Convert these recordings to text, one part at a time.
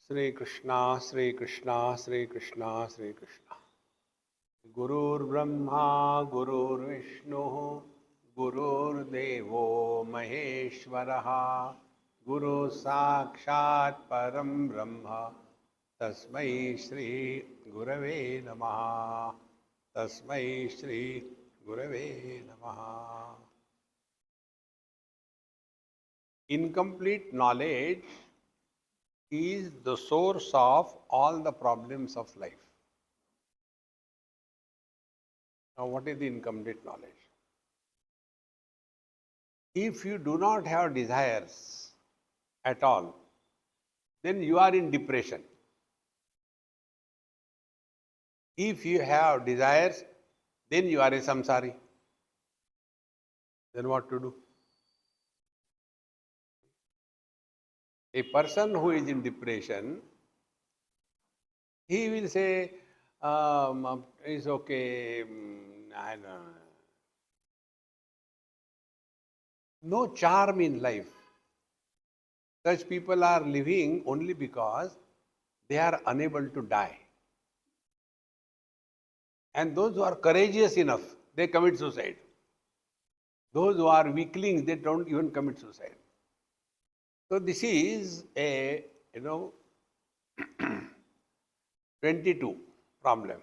Sri Krishna, Sri Krishna, Sri Krishna, Sri Krishna. Gurur Brahma, Gurur Vishnu, Gurur Devo Maheshwaraha, Guru Sakshat Param Brahma, Tasmai Shri Gurave Namaha, Tasmai Shri Gurave Namaha. Incomplete knowledge is the source of all the problems of life. Now, what is the incomplete knowledge? If you do not have desires at all, then you are in depression. If you have desires, then you are a samsari. Then what to do? A person who is in depression, he will say, it's okay, I don't know. No charm in life. Such people are living only because they are unable to die. And those who are courageous enough, they commit suicide. Those who are weaklings, they don't even commit suicide. So this is a, 22 problem.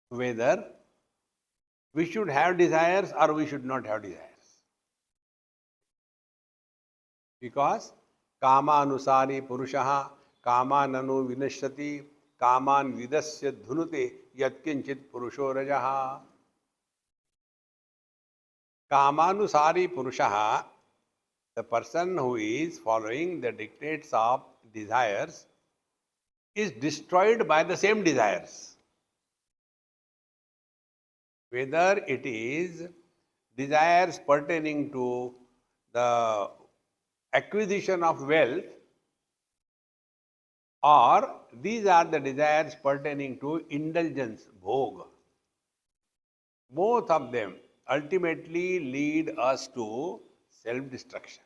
Whether we should have desires or we should not have desires. Because kama anusari purushaha kama nanu vinashyati kaman vidasya dhunute yatkinchit purusho rajaha. Kamanusari purushaha, the person who is following the dictates of desires, is destroyed by the same desires. Whether it is desires pertaining to the acquisition of wealth, or these are the desires pertaining to indulgence, bhog. Both of them ultimately lead us to self-destruction.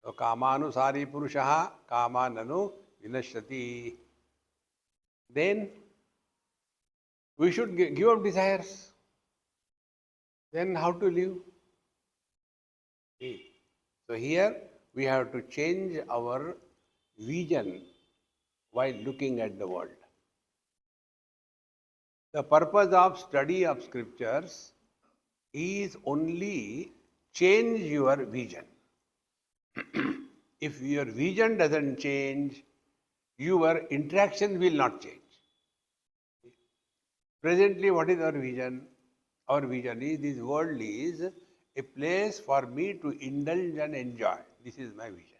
So, kamanusari purushaha kamananu vinashyati. Then we should give up desires. Then how to live? See. So here we have to change our vision while looking at the world. The purpose of study of scriptures is only change your vision. If your vision doesn't change, your interaction will not change. Presently, what is our vision? Our vision is this world is a place for me to indulge and enjoy. This is my vision.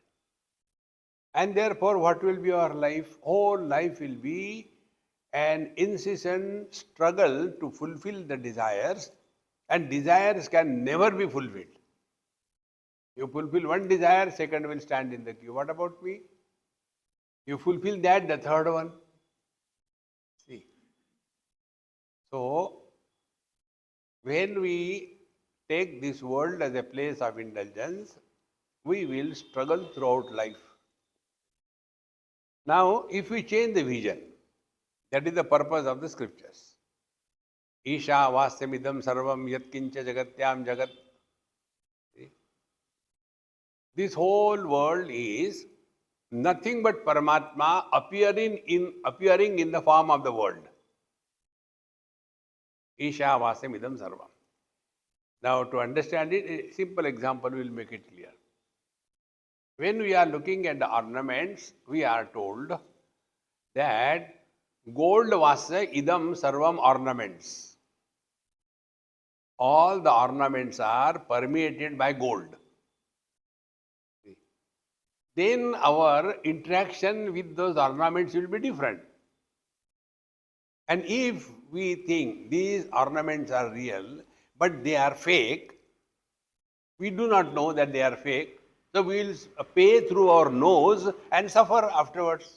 And therefore, what will be our life? Whole life will be an incessant struggle to fulfill the desires, and desires can never be fulfilled. You fulfill one desire, second will stand in the queue. What about me? You fulfill that, the third one. See. So, when we take this world as a place of indulgence, we will struggle throughout life. Now, if we change the vision, that is the purpose of the scriptures. Isha vasyamidam sarvam yatkincha jagatyam jagat. This whole world is nothing but Paramatma appearing in the form of the world. Isha vasyamidam sarvam. Now, to understand it, a simple example will make it clear. When we are looking at the ornaments, we are told that gold vasya idam sarvam ornaments. All the ornaments are permeated by gold. Then our interaction with those ornaments will be different. And if we think these ornaments are real, but they are fake, we do not know that they are fake, so we will pay through our nose and suffer afterwards.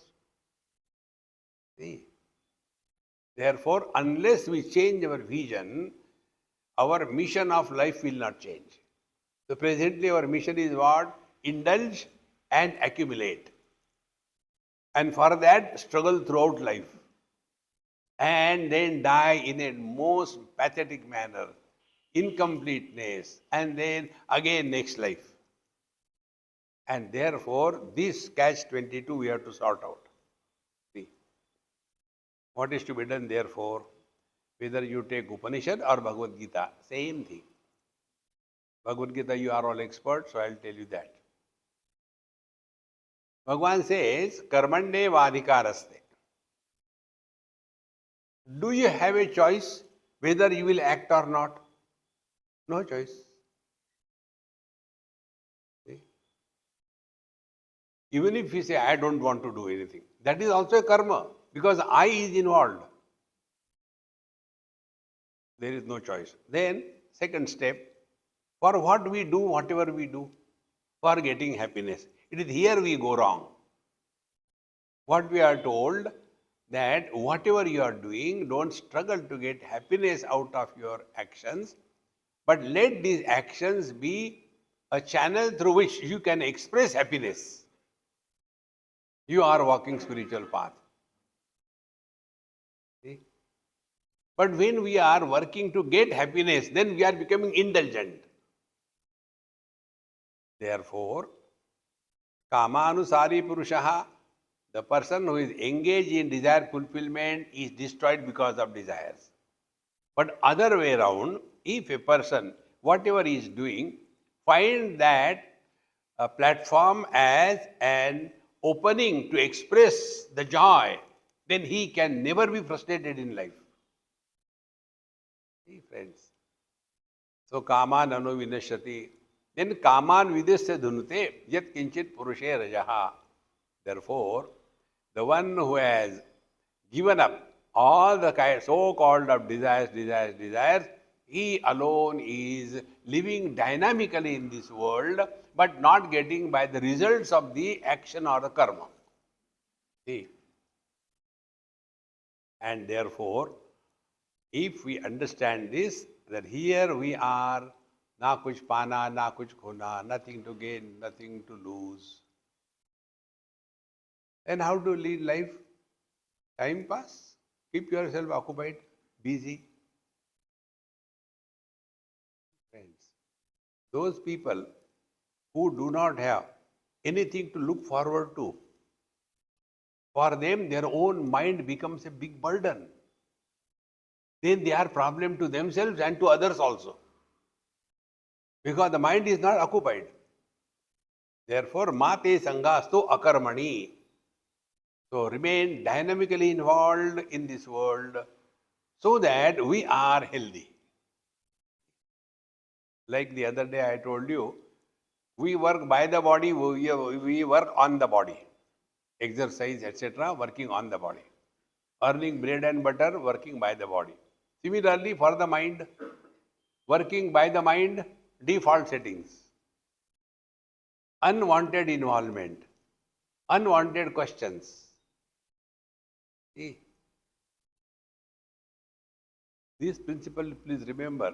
See? Therefore, unless we change our vision, our mission of life will not change. So presently our mission is what? Indulge and accumulate. And for that, struggle throughout life. And then die in a most pathetic manner, incompleteness, and then again next life. And therefore, this catch 22 we have to sort out. See, what is to be done therefore? Whether you take Upanishad or Bhagavad Gita, same thing. Bhagavad Gita, you are all experts, so I'll tell you that. Bhagavan says, Karmande vadhikaraste. Do you have a choice whether you will act or not? No choice. See? Even if you say, I don't want to do anything, that is also a karma because I is involved. There is no choice. Then, second step, for what we do, whatever we do, for getting happiness. It is here we go wrong. What we are told that whatever you are doing, don't struggle to get happiness out of your actions, but let these actions be a channel through which you can express happiness. You are walking spiritual path. See? But when we are working to get happiness, then we are becoming indulgent. Therefore, Kamanusari Purushaha, the person who is engaged in desire fulfillment is destroyed because of desires. But other way around, if a person, whatever he is doing, find that a platform as an opening to express the joy, then he can never be frustrated in life. See, friends. So, Kaman anu vinashati. Then Kaman vidasya dhunute yat kinchit purushe rajaha. Therefore, the one who has given up all the so-called of desires, he alone is living dynamically in this world, but not getting by the results of the action or the karma. See? And therefore, if we understand this, that here we are, na kuch pana, na kuch khona, nothing to gain, nothing to lose. And how to lead life? Time pass. Keep yourself occupied, busy. Friends, those people who do not have anything to look forward to, for them their own mind becomes a big burden. Then they are problem to themselves and to others also. Because the mind is not occupied. Therefore, mate sangastu akarmani. So remain dynamically involved in this world so that we are healthy. Like the other day I told you, we work by the body, we work on the body. Exercise, etc., working on the body. Earning bread and butter, working by the body. Similarly, for the mind, working by the mind, default settings. Unwanted involvement, unwanted questions. See, this principle, please remember,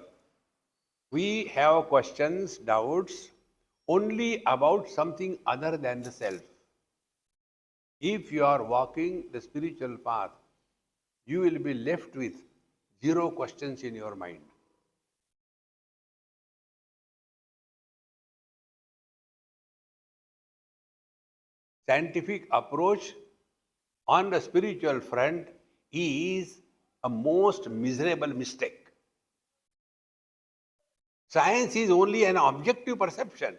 we have questions, doubts only about something other than the self. If you are walking the spiritual path, you will be left with zero questions in your mind. Scientific approach on the spiritual front is a most miserable mistake. Science is only an objective perception.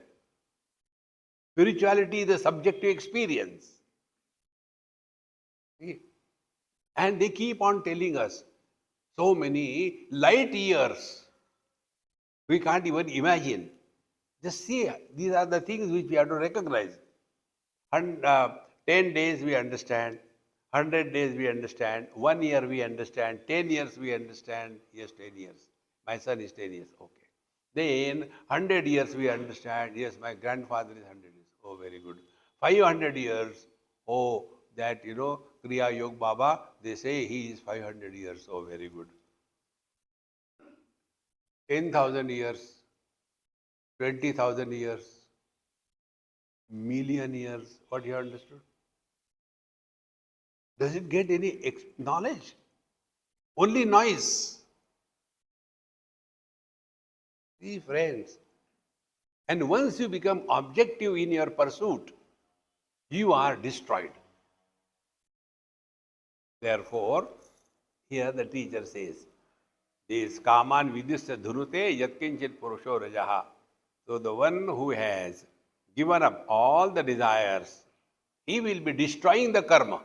Spirituality is a subjective experience. See? And they keep on telling us so many light years we can't even imagine. Just see, these are the things which we have to recognize. 10 days we understand, 100 days we understand, 1 year we understand, 10 years we understand. Yes, 10 years. My son is 10 years. Okay. Then 100 years we understand. Yes, my grandfather is 100 years. Oh, very good. 500 years. Oh, that, Kriya Yog Baba, they say he is 500 years. Oh, very good. 10,000 years, 20,000 years, million years. What you understood? Does it get any knowledge? Only noise. See, friends. And once you become objective in your pursuit, you are destroyed. Therefore, here the teacher says, this kaman vidisya dhunute yatkinchit purusho rajaha. So the one who has given up all the desires, he will be destroying the karma.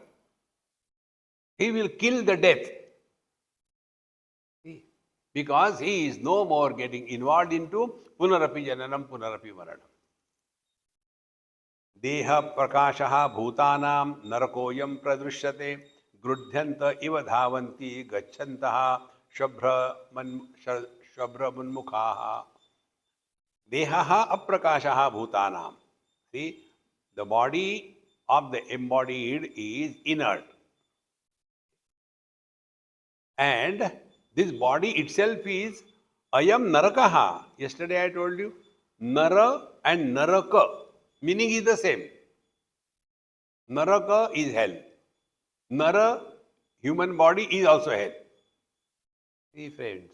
He will kill the death. Because he is no more getting involved into punarapi jananam, punarapi maranam. Deha prakashaha bhutanam narakoyam pradrishyate grudhyanta iva dhavanti gachantaha shabra munmukhaha. Dehaha aprakashaha bhutanam. See, the body of the embodied is inert. And this body itself is ayam narakaha. Yesterday I told you, nara and naraka, meaning is the same. Naraka is hell. Nara, human body, is also hell. See, friends.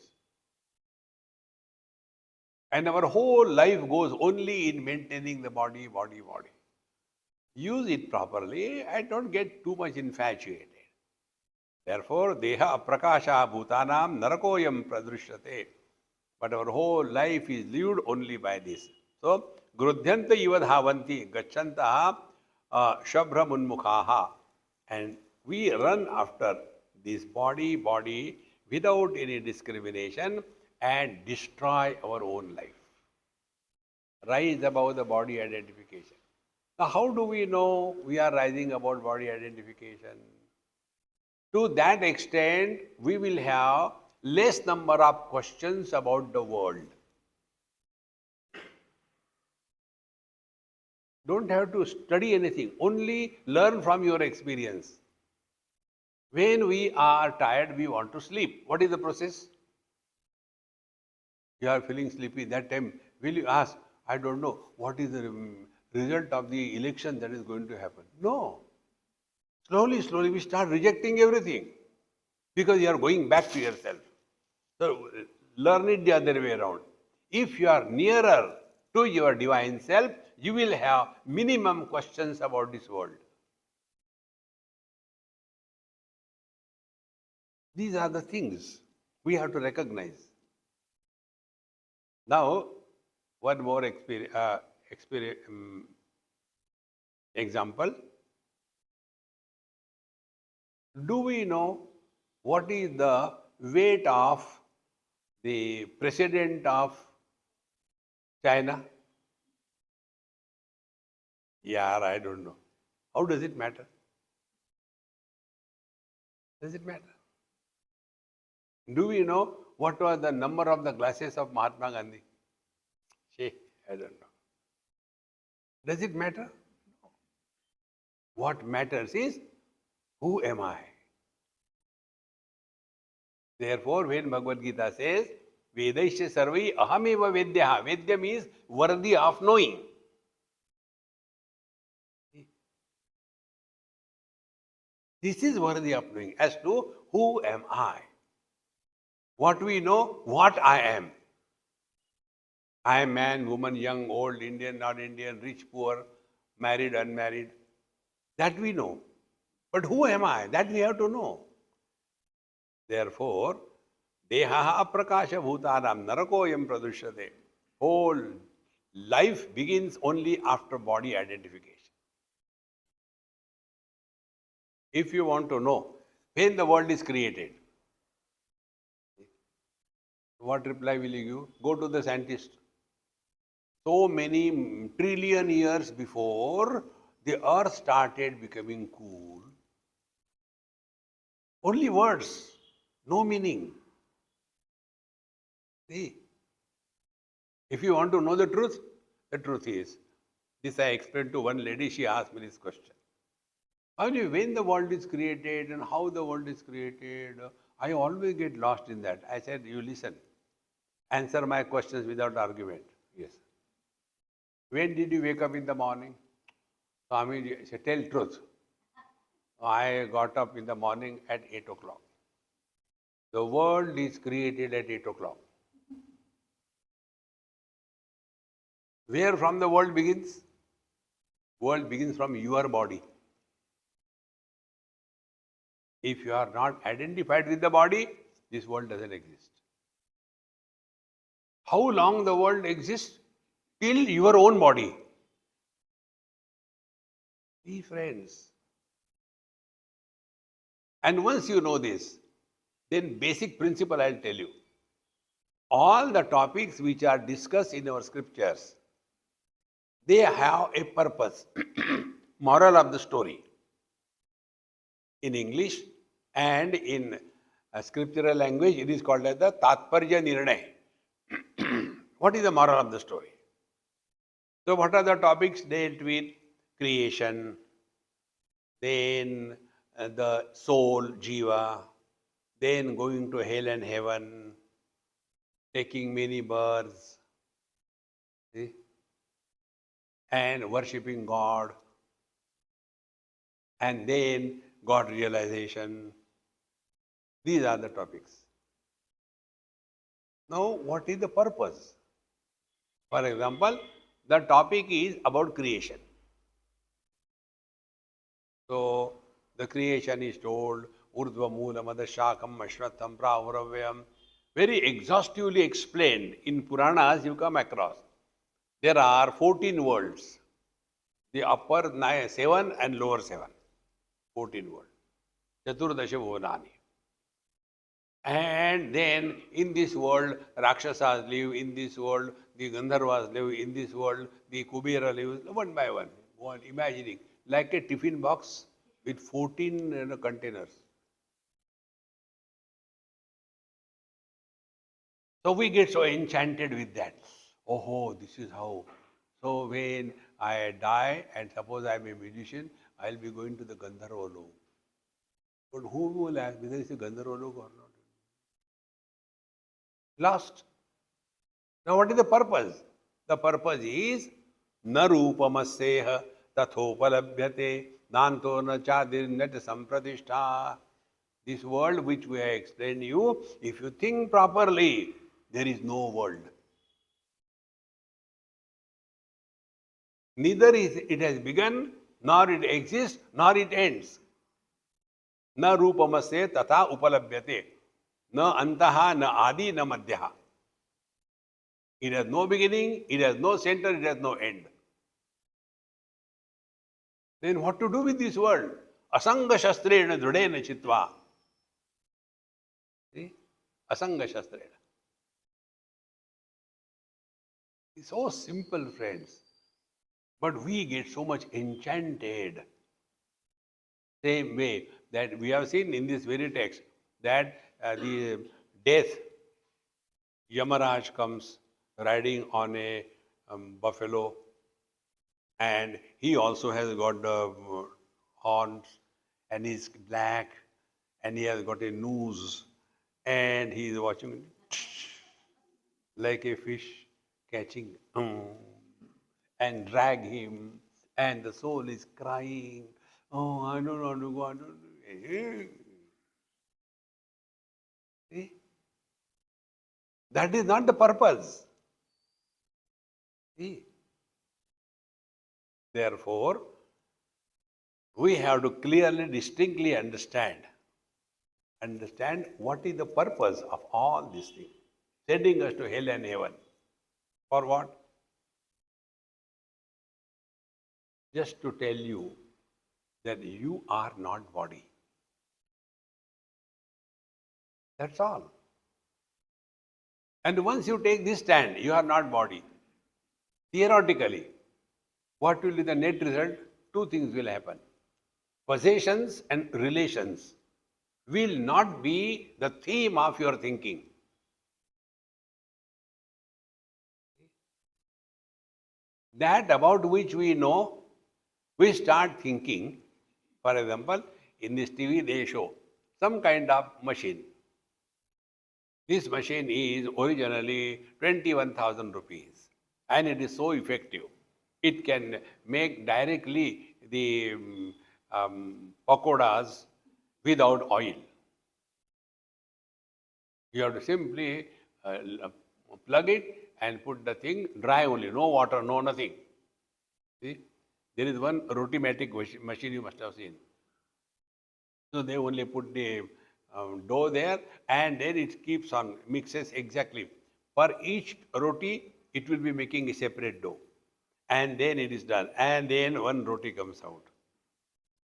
And our whole life goes only in maintaining the body. Use it properly and don't get too much infatuated. Therefore, deha aprakasha bhutanam narakoyam pradrishyate. But our whole life is lived only by this. So, grudhyanta iva dhavanti gachantaha shabra munmukhaha. And we run after this body without any discrimination and destroy our own life. Rise above the body identification. Now, how do we know we are rising above body identification? To that extent, we will have less number of questions about the world. Don't have to study anything, only learn from your experience. When we are tired, we want to sleep. What is the process? You are feeling sleepy. That time, will you ask, I don't know, what is the result of the election that is going to happen? No. Slowly, we start rejecting everything because you are going back to yourself. So, learn it the other way around. If you are nearer to your divine self, you will have minimum questions about this world. These are the things we have to recognize. Now, one more example. Do we know what is the weight of the president of China? Yeah, I don't know. How does it matter? Does it matter? Do we know what was the number of the glasses of Mahatma Gandhi? I don't know. Does it matter? No. What matters is, who am I? Therefore, when Bhagavad Gita says, Vedaisya sarvai ahameva vedyaha, Vedya means worthy of knowing. This is worthy of knowing as to who am I. What we know, what I am. I am man, woman, young, old, Indian, not Indian, rich, poor, married, unmarried. That we know. But who am I? That we have to know. Therefore, dehaha aprakasha bhutanam narakoyam pradushyate. Whole life begins only after body identification. If you want to know when the world is created, what reply will you give? Go to the scientist. So many trillion years before the earth started becoming cool. Only words, no meaning. See, if you want to know the truth is, this I explained to one lady, she asked me this question. Only when the world is created and how the world is created, I always get lost in that. I said, you listen, answer my questions without argument. Yes. When did you wake up in the morning? Swamiji, I said, tell truth. I got up in the morning at 8 o'clock. The world is created at 8 o'clock. Where from the world begins? World begins from your body. If you are not identified with the body, this world doesn't exist. How long the world exists? Till your own body. Be friends. And once you know this, then basic principle I'll tell you. All the topics which are discussed in our scriptures, they have a purpose. Moral of the story. In English and in scriptural language, it is called as the Tatparya Nirnay. What is the moral of the story? So what are the topics dealt with? Creation, then the soul, jiva, then going to hell and heaven, taking many births, see? And worshipping God, and then God realization. These are the topics. Now, what is the purpose? For example, the topic is about creation. So, the creation is told, Urdhva Moolam Adashakam Ashwatham Pravaravyam, very exhaustively explained in Puranas you come across. There are 14 worlds, the upper 7 and lower 7, 14 worlds, Chaturdasha Bhuvanani. And then in this world, Rakshasas live, in this world, the Gandharvas live, in this world, the Kubera lives, one by one, imagining, like a tiffin box with 14 containers. So we get so enchanted with that. Oh, this is how. So when I die and suppose I am a musician, I will be going to the Gandharva Lok. But who will ask whether it is a Gandharva Lok or not? Lost. Now what is the purpose? The purpose is na rupamasseha tathopalabhyate nanto na chadirnat sampradishta. This world which we have explained you, if you think properly, there is no world. Neither is it has begun, nor it exists, nor it ends. Na rupamasseha tatha upalabhyate. Na antaha, na adi, na madhyaha. It has no beginning, it has no center, it has no end. Then what to do with this world? Asanga shastrena dhrudena chitva. See? Asanga shastrena. It's so simple, friends. But we get so much enchanted. Same way that we have seen in this very text that the death, Yamaraj comes riding on a buffalo, and he also has got horns, and he's black, and he has got a nose, and he is watching like a fish catching and drag him, and the soul is crying, oh, I don't want to go, I don't. See? That is not the purpose. See? Therefore, we have to clearly, distinctly understand what is the purpose of all these things. Sending us to hell and heaven. For what? Just to tell you that you are not body. That's all. And once you take this stand, you are not body. Theoretically, what will be the net result? Two things will happen. Possessions and relations will not be the theme of your thinking. That about which we know, we start thinking. For example, in this TV they show some kind of machine. This machine is originally 21,000 rupees and it is so effective. It can make directly the pakoras without oil. You have to simply plug it and put the thing dry only, no water, no nothing. See, there is one rotimatic machine you must have seen. So they only put the dough there, and then it keeps on, mixes exactly. For each roti, it will be making a separate dough. And then it is done. And then one roti comes out.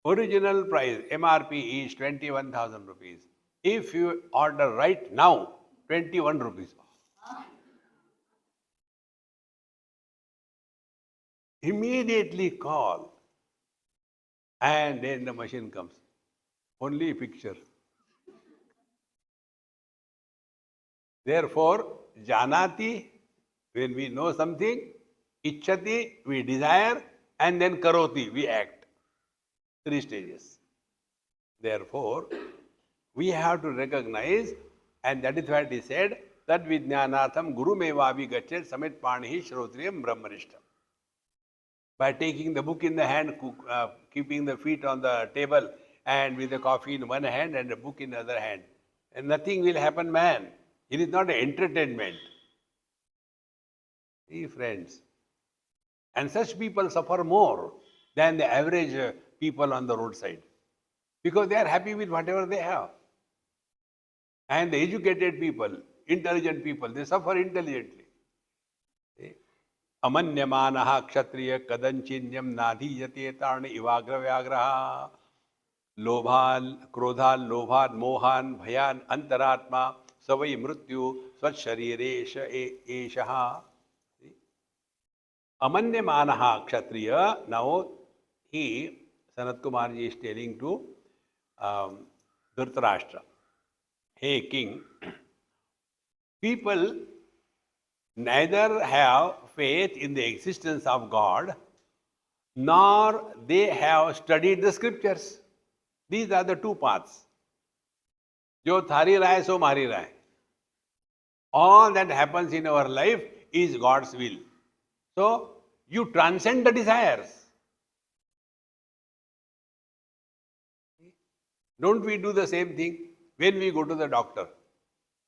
Original price, MRP is 21,000 rupees. If you order right now, 21 rupees. Immediately call. And then the machine comes. Only a picture. Therefore, janati, when we know something, ichchati, we desire, and then karoti, we act. 3 stages. Therefore, we have to recognize, and that is what he said, that vijnanatham guru mevavi gachet samit panihi shrotriyam brahmanishtam. By taking the book in the hand, keeping the feet on the table, and with the coffee in one hand and the book in the other hand. And nothing will happen, man. It is not an entertainment. See, friends. And such people suffer more than the average people on the roadside. Because they are happy with whatever they have. And the educated people, intelligent people, they suffer intelligently. Amanyamanaha kshatriya kadanchinyam nadhiyate tarni ivagra vyagraha lobhan, krodhan, lobhan, mohan, bhayan, antaratma, savai mrityu, swasharire eshaha. Amanyamanaha kshatriya, now he, Sanat Kumarji, is telling to Dhritarashtra, hey king, people neither have faith in the existence of God, nor they have studied the scriptures. These are the two paths. Jo thari rahe so mari rahe. All that happens in our life is God's will. So, you transcend the desires. Don't we do the same thing when we go to the doctor?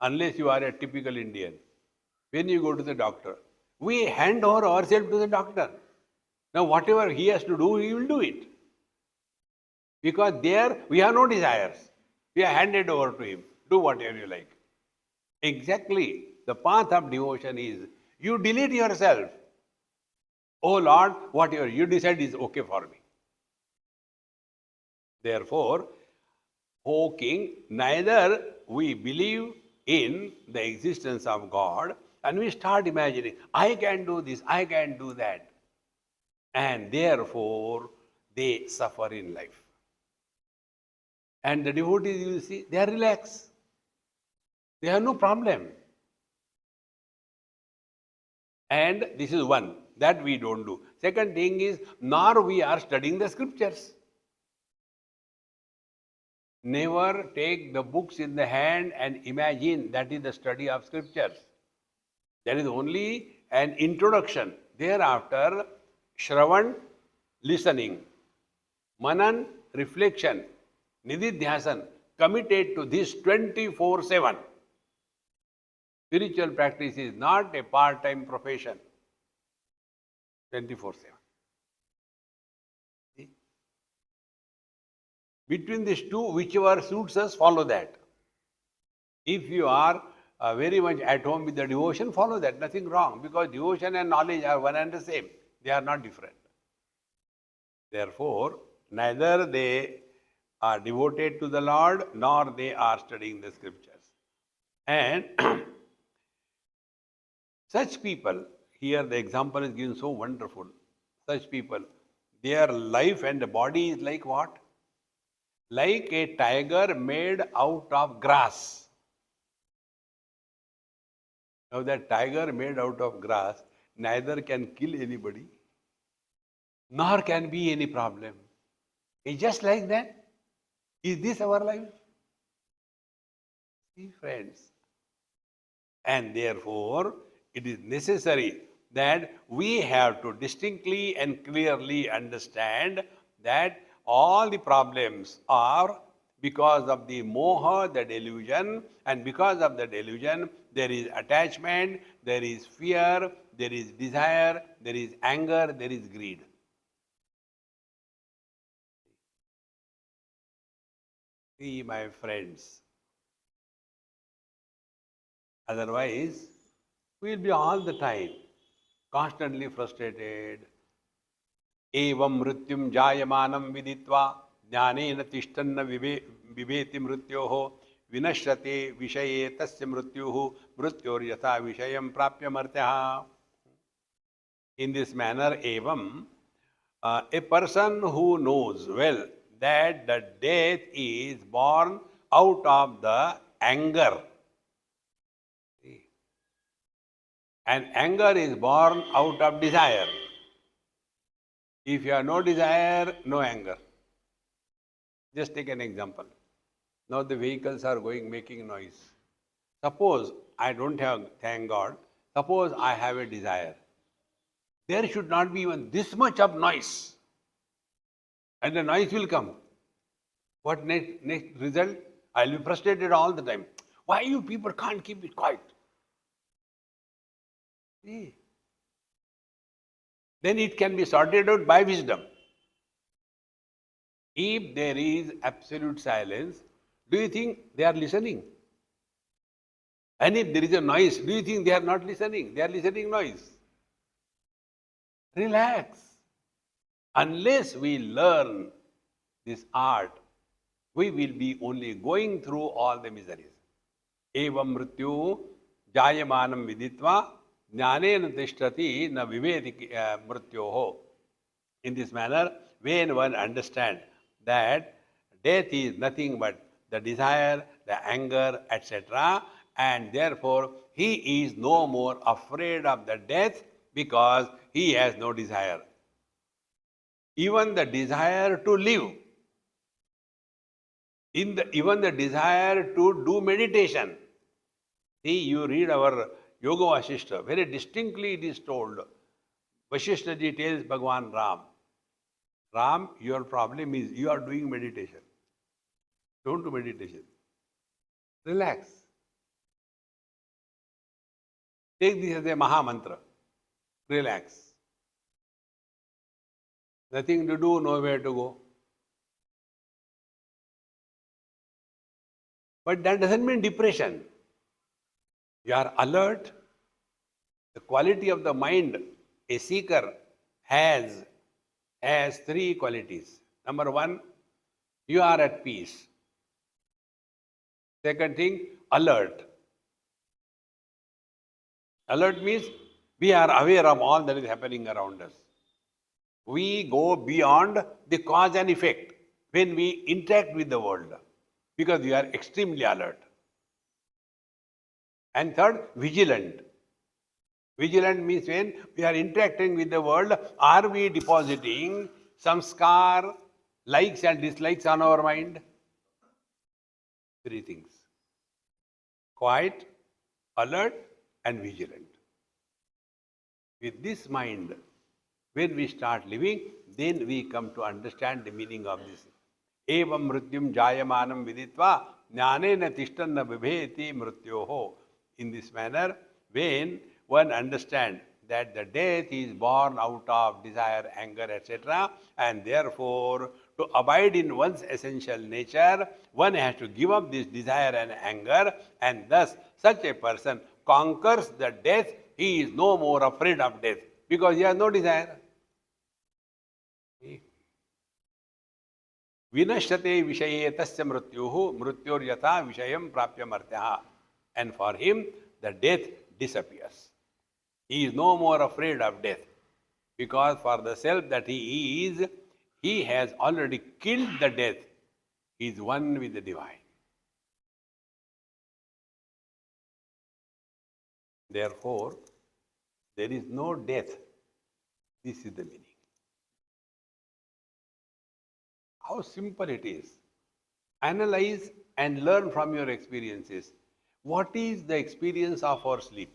Unless you are a typical Indian. When you go to the doctor, we hand over ourselves to the doctor. Now, whatever he has to do, he will do it. Because there, we have no desires. We are handed over to him. Do whatever you like. Exactly. The path of devotion is, you delete yourself. Oh Lord, whatever you decide is okay for me. Therefore, O King, neither we believe in the existence of God, and we start imagining, I can do this, I can do that. And therefore, they suffer in life. And the devotees, you see, they are relaxed. They have no problem. And this is one, that we don't do. Second thing is, nor we are studying the scriptures. Never take the books in the hand and imagine that is the study of scriptures. That is only an introduction. Thereafter, Shravan, listening, Manan, reflection, Nididhyasan, committed to this 24/7. Spiritual practice is not a part-time profession. 24/7. Between these two, whichever suits us, follow that. If you are very much at home with the devotion, follow that. Nothing wrong, because devotion and knowledge are one and the same. They are not different. Therefore, neither they are devoted to the Lord, nor they are studying the scriptures. And such people, here the example is given so wonderful. Such people, their life and the body is like what? Like a tiger made out of grass. Now that tiger made out of grass neither can kill anybody, nor can be any problem. It's just like that. Is this our life? See, friends. And therefore, it is necessary that we have to distinctly and clearly understand that all the problems are because of the moha, the delusion, and because of the delusion, there is attachment, there is fear, there is desire, there is anger, there is greed. See, my friends, otherwise, we will be all the time constantly frustrated. Evam mrityum jayamanam viditva jnanena tishtanna viveti mrityoho vinashrate vishaye tasya mrityuhu mrityor yatha vishayam prapya martyaha. In this manner, evam, a person who knows well that the death is born out of the anger, and anger is born out of desire. If you have no desire, no anger. Just take an example. Now the vehicles are going making noise. Suppose I don't have, thank God, suppose I have a desire. There should not be even this much of noise. And the noise will come. What next result? I will be frustrated all the time. Why you people can't keep it quiet? See? Then it can be sorted out by wisdom. If there is absolute silence, do you think they are listening? And if there is a noise, do you think they are not listening? They are listening noise. Relax. Unless we learn this art, we will be only going through all the miseries. Evam mrityu jayamanam viditva jnanena tishtati na viveti mrityoho. In this manner, when one understands that death is nothing but the desire, the anger, etc., and therefore he is no more afraid of the death because he has no desire. Even the desire to live, even the desire to do meditation. See, you read our Yoga Vasishta, very distinctly it is told. Vasishta ji tells Bhagavan Ram, Ram, your problem is you are doing meditation. Don't do meditation. Relax. Take this as a Maha Mantra. Relax. Nothing to do, nowhere to go. But that doesn't mean depression. You are alert. The quality of the mind a seeker has three qualities. Number one, you are at peace. Second thing, alert. Alert means we are aware of all that is happening around us. We go beyond the cause and effect when we interact with the world because we are extremely alert. And third, vigilant. Vigilant means when we are interacting with the world, are we depositing samskar, likes and dislikes on our mind? Three things. Quiet, alert and vigilant. With this mind, when we start living, then we come to understand the meaning of this. Evam mrityum jayamanam viditva jnanena tishtanna vibheti mrityoho. In this manner, when one understands that the death is born out of desire, anger, etc., and therefore to abide in one's essential nature, one has to give up this desire and anger, and thus such a person conquers the death. He is no more afraid of death because he has no desire. Vinashrate vishaye tasya mrityuhu mrityor yatha vishayam prapya martyaha. And for him, the death disappears. He is no more afraid of death because for the self that he is, he has already killed the death. He is one with the divine. Therefore, there is no death. This is the meaning. How simple it is. Analyze and learn from your experiences. What is the experience of our sleep?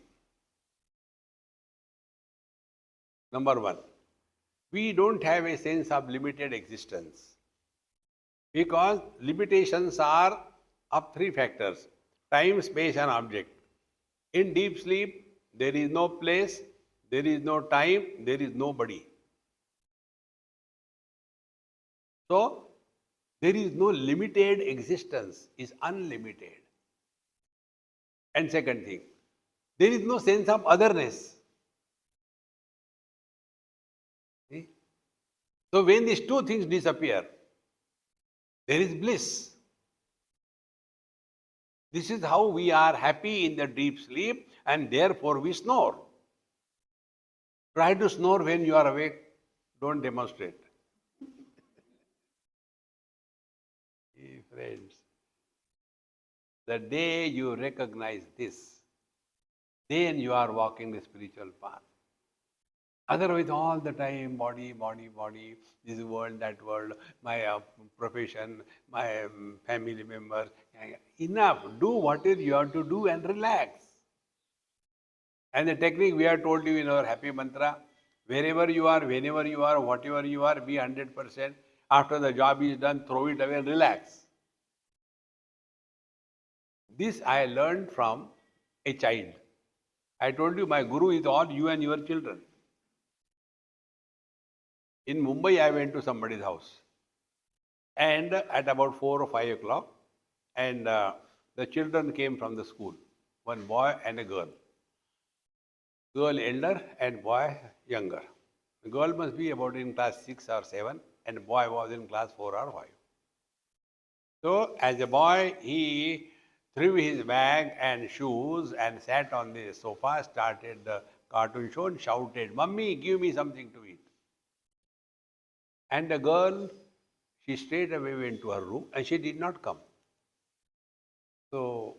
Number one, we don't have a sense of limited existence. Because limitations are of three factors: time, space, and object. In deep sleep, there is no place, there is no time, there is nobody. So, there is no limited existence, is unlimited. And second thing, there is no sense of otherness. See? So, when these two things disappear, there is bliss. This is how we are happy in the deep sleep, and therefore we snore. Try to snore when you are awake. Don't demonstrate. Hey, friends, the day you recognize this, then you are walking the spiritual path. Otherwise, all the time, body, body, body, this world, that world, my profession, my family members. Enough. Do what is you have to do and relax. And the technique we have told you in our happy mantra, wherever you are, whenever you are, whatever you are, be 100%. After the job is done, throw it away and relax. This I learned from a child. I told you my guru is all you and your children. In Mumbai, I went to somebody's house. And at about 4 or 5 o'clock, and the children came from the school, one boy and a girl. Girl elder and boy younger. The girl must be about in class 6 or 7, and boy was in class 4 or 5. So, as a boy, he threw his bag and shoes and sat on the sofa, started the cartoon show and shouted, "Mummy, give me something to eat." And the girl, she straight away went to her room and she did not come. So,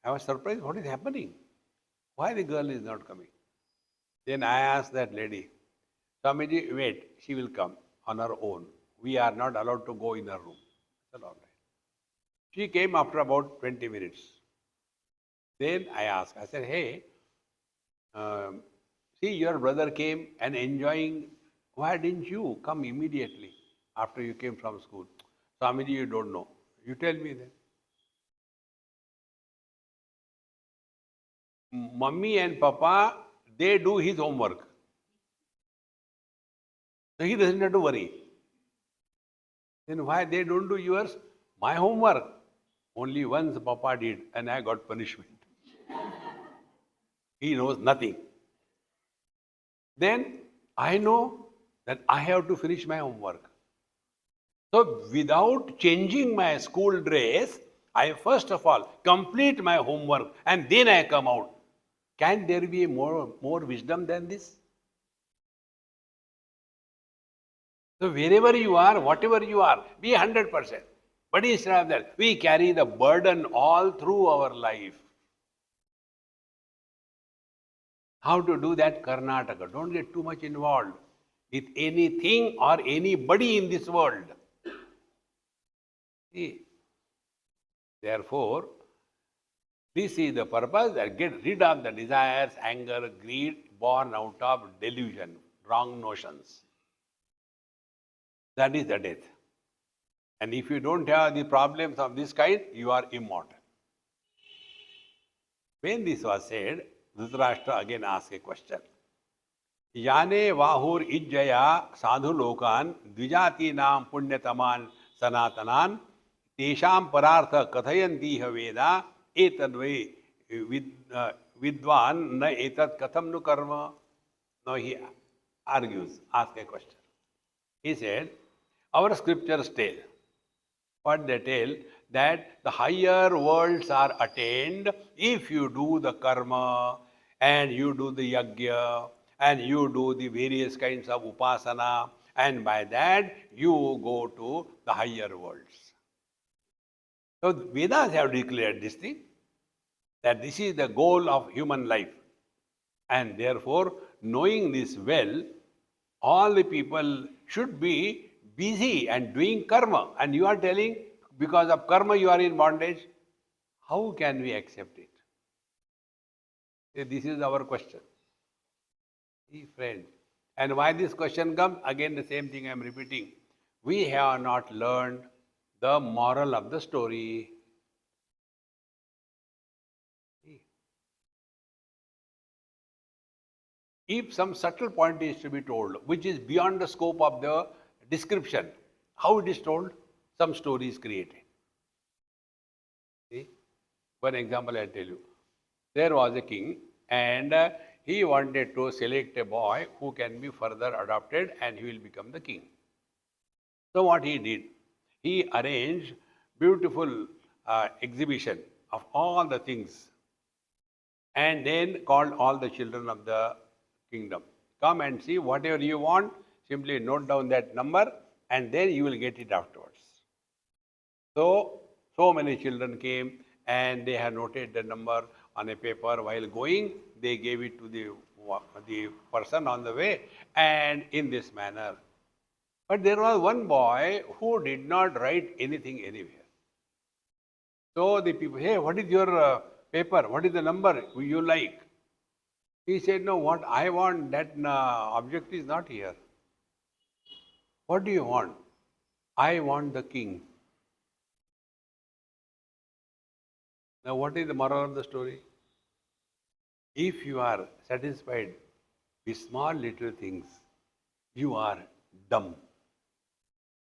I was surprised, what is happening? Why the girl is not coming? Then I asked that lady, "Swamiji, wait, she will come on her own. We are not allowed to go in her room." I said, "All right." She came after about 20 minutes. Then I asked, I said, "Hey, see, your brother came and enjoying. Why didn't you come immediately after you came from school?" "Swamiji, you don't know." "You tell me then." Mummy and Papa, they do his homework. So he doesn't have to worry. Then why they don't do yours? "My homework. Only once Papa did and I got punishment." He knows nothing. Then I know that I have to finish my homework. So without changing my school dress, I first of all complete my homework and then I come out. Can there be more wisdom than this? So wherever you are, whatever you are, be 100%. But instead of that, we carry the burden all through our life. How to do that? Karnataka. Don't get too much involved with anything or anybody in this world. See? Therefore, this is the purpose, that get rid of the desires, anger, greed, born out of delusion, wrong notions. That is the death. And if you don't have the problems of this kind, you are immortal. When this was said, Dhritarashtra again asked a question. Yane vahur ijjaya sadhu lokan dvijati nam punyataman sanatanan tesham parartha kathayanti veda etadve vidvan na etad katham nu karma. Now he argues, asks a question. He said, our scriptures tell, what they tell, that the higher worlds are attained if you do the karma and you do the yajna and you do the various kinds of upasana, and by that you go to the higher worlds. So Vedas have declared this thing, that this is the goal of human life. And therefore, knowing this well, all the people should be busy and doing karma. And you are telling, because of karma you are in bondage. How can we accept it? This is our question. See, friends. And why this question comes? Again, the same thing I am repeating. We have not learned the moral of the story. If some subtle point is to be told, which is beyond the scope of the description, how it is told? Some story is created. See? One example I tell you. There was a king and he wanted to select a boy who can be further adopted and he will become the king. So what he did, he arranged beautiful exhibition of all the things and then called all the children of the kingdom. Come and see whatever you want, simply note down that number and then you will get it afterwards. So many children came and they had noted the number on a paper. While going, they gave it to the person on the way, and in this manner. But there was one boy who did not write anything anywhere. So the people, hey, what is your paper? What is the number you like? He said, no, what I want, that object is not here. What do you want? I want the king. Now, what is the moral of the story? If you are satisfied with small little things, you are dumb.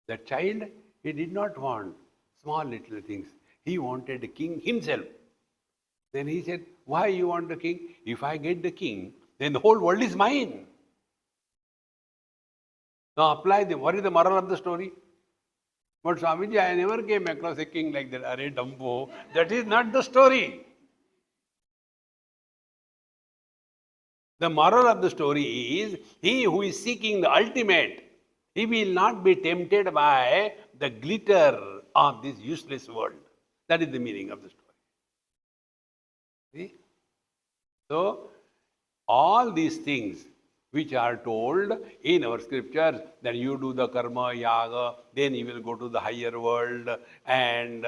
The child, he did not want small little things. He wanted the king himself. Then he said, why you want the king? If I get the king, then the whole world is mine. Now apply what is the moral of the story? But Swamiji, I never came across a king like that. Arey Dumbo, that is not the story. The moral of the story is, he who is seeking the ultimate, he will not be tempted by the glitter of this useless world. That is the meaning of the story. See? So, all these things which are told in our scriptures, that you do the karma, yaga, then you will go to the higher world, and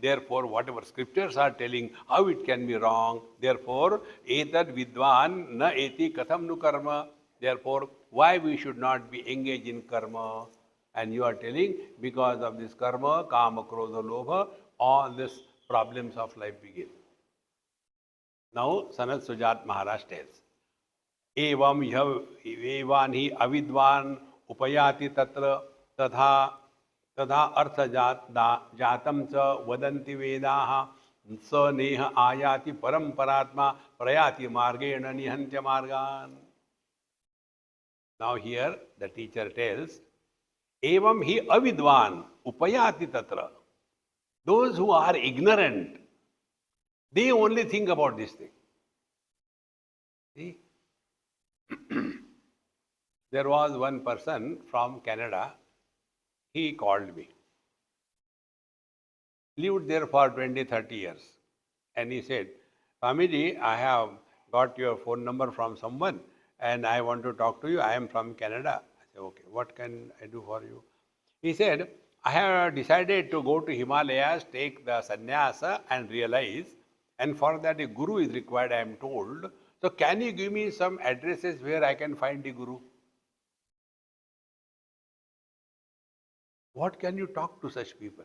therefore whatever scriptures are telling how it can be wrong, therefore etad vidwan na eti katham nu karma, therefore why we should not be engaged in karma. And you are telling, because of this karma, kama, krodha, lobha, all these problems of life begin. Now Sanat Sujat Maharaj tells, एवं Evan ही अविद्वान उपयाति तत्र तथा तथा अर्थ जातम च वदन्ति वेदाः स नेह आयाति परम्परात्मा प्रयाति मार्गेण निहन्त्य मार्गान्. Now here the teacher tells, एवं ही अविद्वान उपयाति तत्र. Those who are ignorant, they only think about this thing. See? There was one person from Canada, he called me. Lived there for 20-30 years. And he said, Swamiji, I have got your phone number from someone and I want to talk to you. I am from Canada. I said, okay, what can I do for you? He said, I have decided to go to Himalayas, take the sannyasa and realize, and for that a guru is required, I am told. So can you give me some addresses where I can find the guru? What can you talk to such people?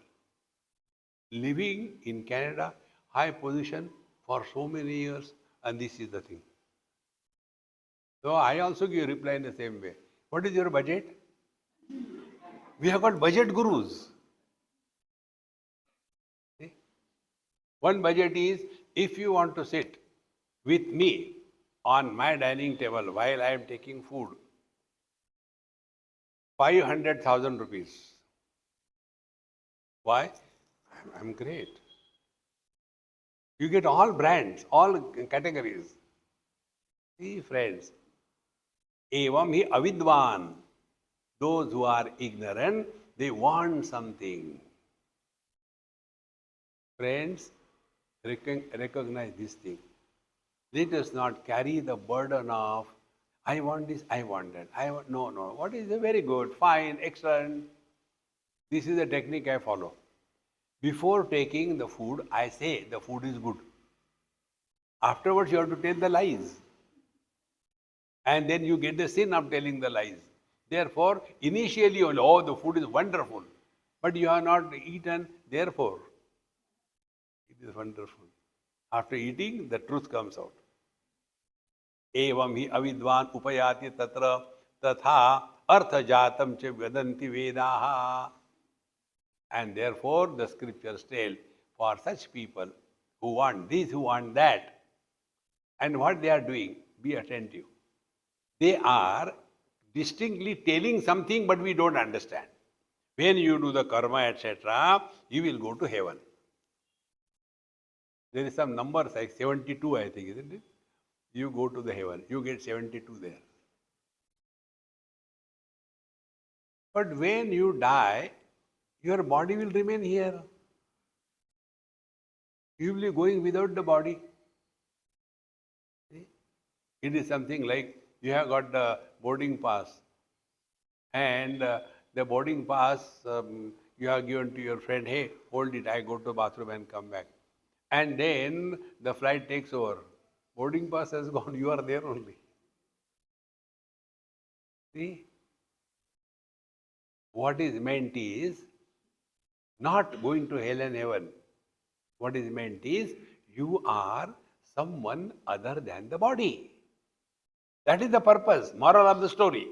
Living in Canada, high position for so many years, and this is the thing. So I also give reply in the same way. What is your budget? We have got budget gurus. See? One budget is, if you want to sit with me on my dining table while I am taking food, 500,000 rupees. Why? I'm great. You get all brands, all categories. See, friends, evam hi avidvan. Those who are ignorant, they want something. Friends, recognize this thing. Let us not carry the burden of, I want this, I want that. No. What is very good, fine, excellent. This is the technique I follow. Before taking the food, I say the food is good. Afterwards, you have to tell the lies. And then you get the sin of telling the lies. Therefore, initially, the food is wonderful. But you have not eaten, therefore. It is wonderful. After eating, the truth comes out. Evam hi avidvan upayati tatra tatha artha jatam cha vadanti vedaha. And therefore, the scriptures tell, for such people who want this, who want that, and what they are doing, be attentive. They are distinctly telling something, but we don't understand. When you do the karma, etc., you will go to heaven. There is some number like 72, I think, isn't it? You go to the heaven, you get 72 there. But when you die, your body will remain here. You will be going without the body. See? It is something like you have got the boarding pass, and the boarding pass you have given to your friend, hey, hold it, I go to the bathroom and come back. And then the flight takes over. Boarding pass has gone, you are there only. See? What is meant is not going to hell and heaven. What is meant is you are someone other than the body. That is the purpose, moral of the story.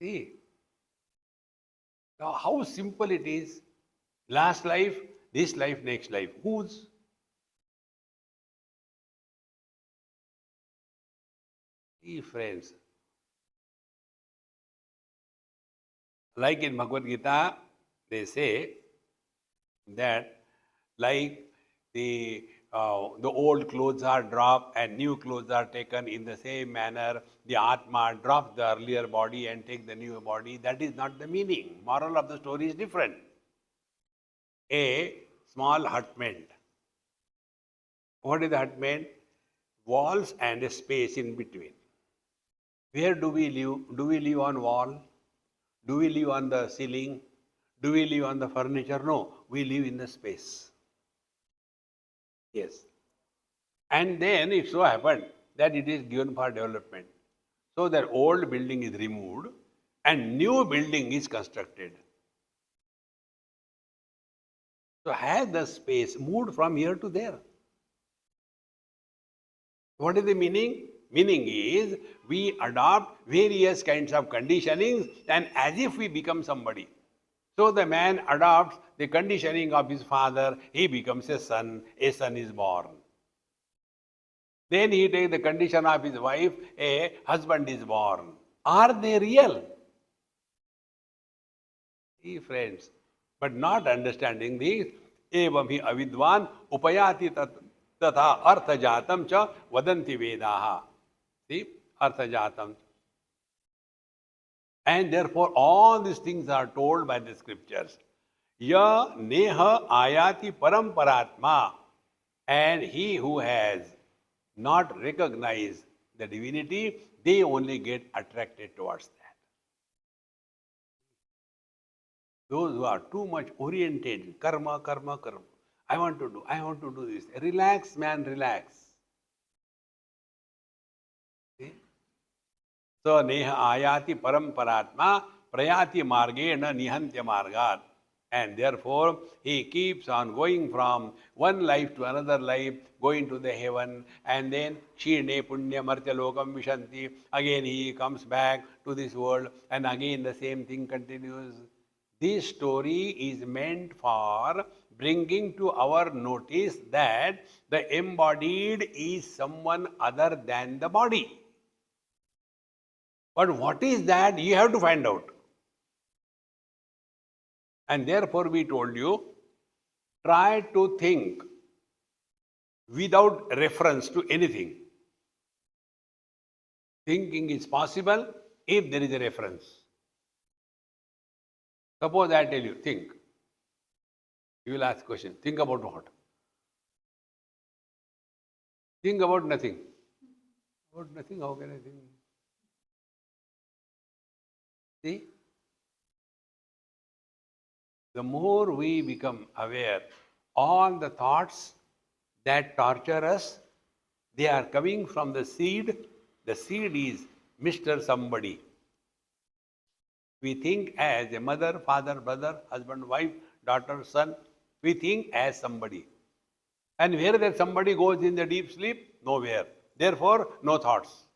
See? Now, how simple it is. Last life, this life, next life. Whose? See, friends. Like in Bhagavad Gita, they say that like the old clothes are dropped and new clothes are taken in the same manner, the Atma drops the earlier body and takes the new body. That is not the meaning. Moral of the story is different. A small hut meant. What is the hut meant? Walls and a space in between. Where do we live? Do we live on wall? Do we live on the ceiling? Do we live on the furniture? No, we live in the space. Yes. And then it so happened that it is given for development. So that old building is removed and new building is constructed. So has the space moved from here to there? What is the meaning? Meaning is we adopt various kinds of conditionings and as if we become somebody. So the man adopts the conditioning of his father, he becomes a son is born. Then he takes the condition of his wife, a husband is born. Are they real? See, friends, but not understanding this, evam hi avidvan upayati tatha artha jatam cha vadanti vedaha. See, artha jatam. And therefore, all these things are told by the scriptures. Ya neha ayati paramparatma. And he who has not recognized the divinity, they only get attracted towards that. Those who are too much oriented, karma, karma, karma. I want to do this. Relax, man, relax. See? So, neha ayati paramparatma prayati margena nihantya margat. And therefore, he keeps on going from one life to another life, going to the heaven, and then Shirne Punya Martya Lokam Vishanti. Again he comes back to this world, and again the same thing continues. This story is meant for bringing to our notice that the embodied is someone other than the body. But what is that? You have to find out. And therefore we told you, try to think without reference to anything. Thinking is possible if there is a reference. Suppose I tell you, think. You will ask question, think about what? Think about nothing. About nothing, how can I think? See? The more we become aware, all the thoughts that torture us, they are coming from the seed. The seed is Mr. Somebody. We think as a mother, father, brother, husband, wife, daughter, son. We think as somebody. And where that somebody goes in the deep sleep? Nowhere. Therefore, no thoughts.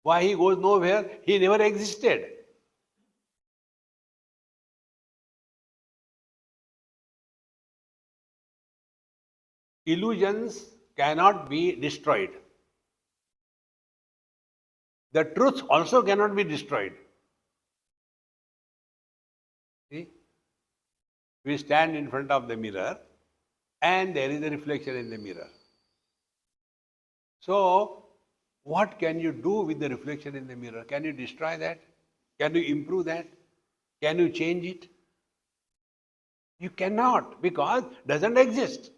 Why he goes nowhere? He never existed. Illusions cannot be destroyed. The truth also cannot be destroyed. See? We stand in front of the mirror and there is a reflection in the mirror. So, what can you do with the reflection in the mirror? Can you destroy that? Can you improve that? Can you change it? You cannot, because it doesn't exist.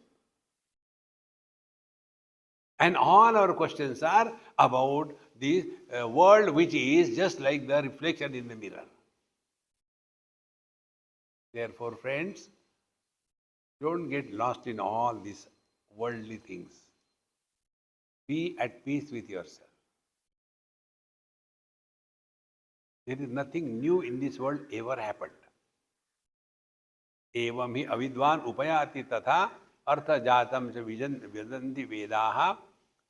And all our questions are about the world which is just like the reflection in the mirror. Therefore, friends, don't get lost in all these worldly things. Be at peace with yourself. There is nothing new in this world ever happened. एवं ही अविद्वान उपयाति तथा अर्थ जातम च विदन्ति वेदाः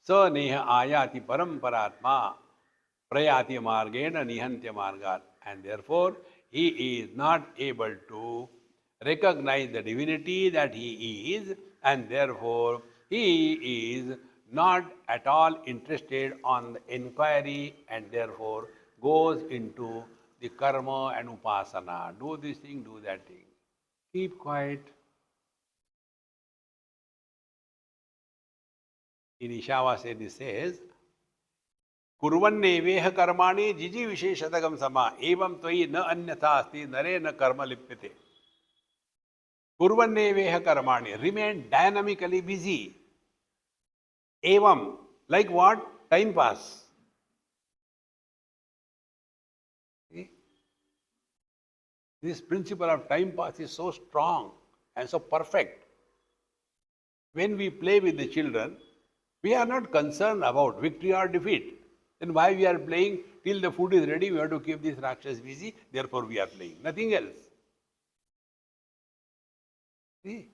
स नेह आयाति परम्परात्मा प्रयाति मार्गेण निहन्त्य मार्गात्. And therefore he is not able to recognize the divinity that he is, and therefore he is not at all interested on the inquiry, and therefore goes into the karma and upasana. Do this thing, do that thing. Keep quiet. In Ishavasya it says, कुर्वन्नेवेह कर्माणि जिजी विशेषतगम समा एवं त्वयि न अन्यथा अस्ति नरे न कर्म लिप्यते. कुर्वन्नेवेह कर्माणि, remain dynamically busy. Evam, like what? Time pass. See? This principle of time pass is so strong and so perfect. When we play with the children, we are not concerned about victory or defeat. Then why we are playing? Till the food is ready, we have to keep this Rakshas busy, therefore we are playing. Nothing else. See?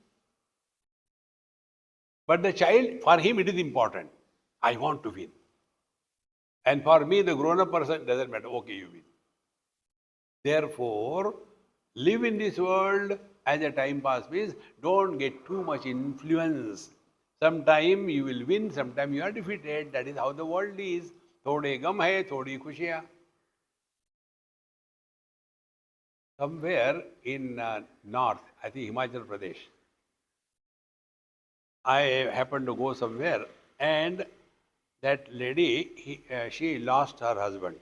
But the child, for him it is important. I want to win. And for me, the grown-up person, doesn't matter. Okay, you win. Therefore, live in this world as a time pass means don't get too much influence. Sometime you will win, sometime you are defeated. That is how the world is. Thode gam hai, thodi khushiyan. Somewhere in north, I think Himachal Pradesh, I happened to go somewhere and that lady, she lost her husband.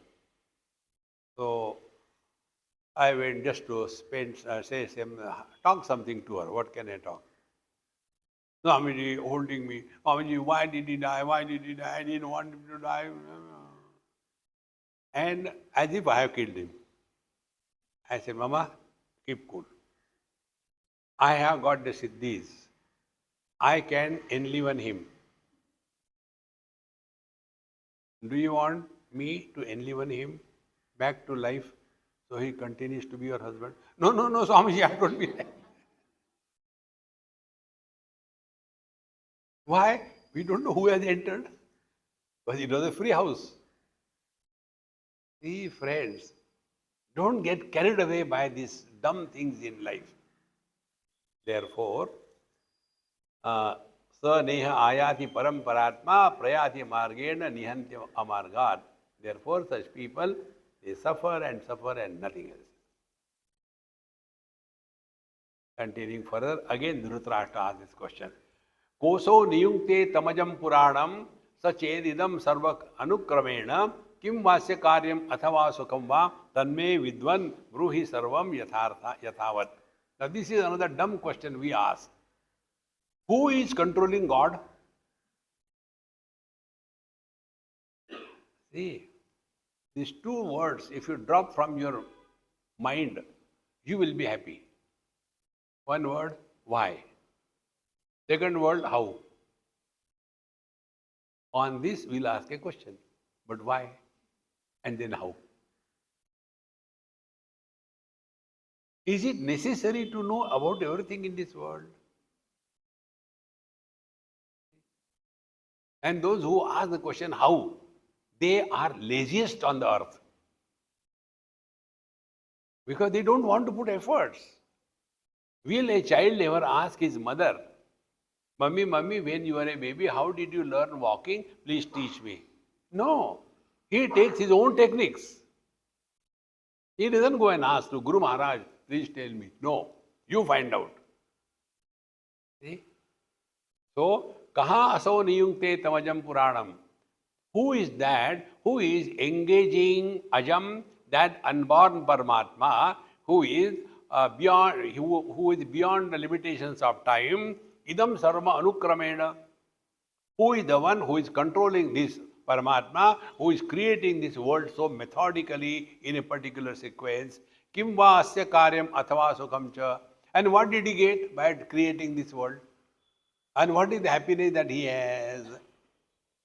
So I went just to talk something to her. What can I talk? Swamiji holding me. Swamiji, why did he die? Why did he die? I didn't want him to die. And as if I have killed him. I said, Mama, keep cool. I have got the siddhis. I can enliven him. Do you want me to enliven him back to life so he continues to be your husband? No, Swamiji, I don't be that. Why? We don't know who has entered. Because it was a free house. See, friends, don't get carried away by these dumb things in life. Therefore, sa neha ayati paramparatma prayati margena nihantya amargat. Therefore, such people, they suffer and nothing else. Continuing further, again Dhritarashtra asks this question. Koso niyunkte tamajam puranam sachedidam sarvak anukramena kim vasya karyam athava sukham va tanme vidvan bruhi sarvam yathavat. Now this is another dumb question we ask. Who is controlling God? See, these two words, if you drop from your mind, you will be happy. One word, why? Second word, how? On this, we'll ask a question. But why? And then how? Is it necessary to know about everything in this world? And those who ask the question how, they are laziest on the earth. Because they don't want to put efforts. Will a child ever ask his mother, Mummy, Mummy, when you were a baby, how did you learn walking? Please teach me. No. He takes his own techniques. He doesn't go and ask to Guru Maharaj, please tell me. No. You find out. See? So, kaha aso niyungte tamajam puranam. Who is that who is engaging ajam, that unborn Paramatma, who is beyond the limitations of time, idam sarva anukramena. Who is the one who is controlling this Paramatma, who is creating this world so methodically in a particular sequence? Kim va asya karyam athava sukham cha. And what did he get by creating this world? And what is the happiness that he has?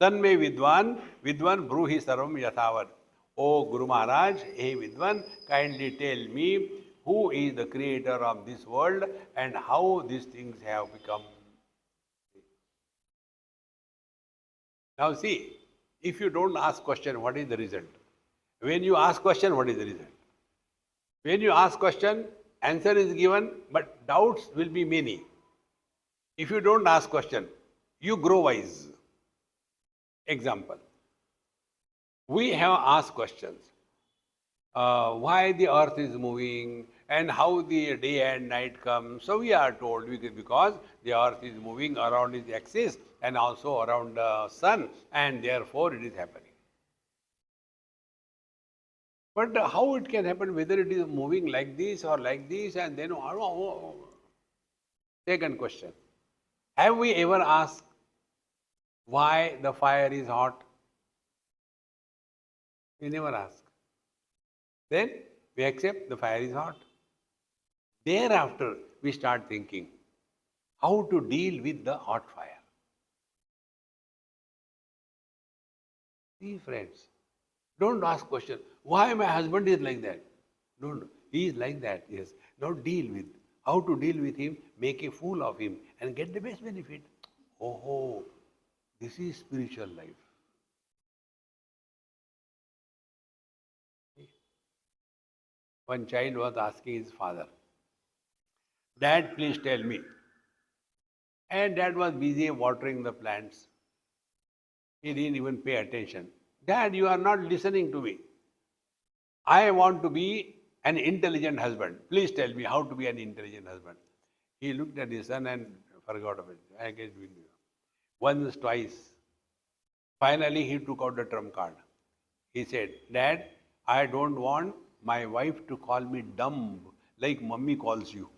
Tanme Vidwan, Vidwan Bruhi Sarvam Yathavat. O Guru Maharaj, hey Vidwan, kindly tell me who is the creator of this world and how these things have become. Now see, if you don't ask question, what is the result? When you ask question, what is the result? When you ask question, answer is given, but doubts will be many. If you don't ask question, you grow wise. Example, we have asked questions. Why the earth is moving and how the day and night come. So we are told because the earth is moving around its axis and also around the sun, and therefore it is happening. But how it can happen, whether it is moving like this or like this, and then second question. Have we ever asked why the fire is hot? We never ask. Then we accept the fire is hot. Thereafter, we start thinking how to deal with the hot fire. See, friends, don't ask question. Why my husband is like that? No, he is like that, yes. Now deal with. How to deal with him, make a fool of him and get the best benefit. Oh, this is spiritual life. One child was asking his father, Dad, please tell me. And Dad was busy watering the plants. He didn't even pay attention. Dad, you are not listening to me. I want to be an intelligent husband. Please tell me how to be an intelligent husband. He looked at his son and forgot of it. I guess we knew. Once, twice. Finally, he took out the trump card. He said, Dad, I don't want my wife to call me dumb like mummy calls you.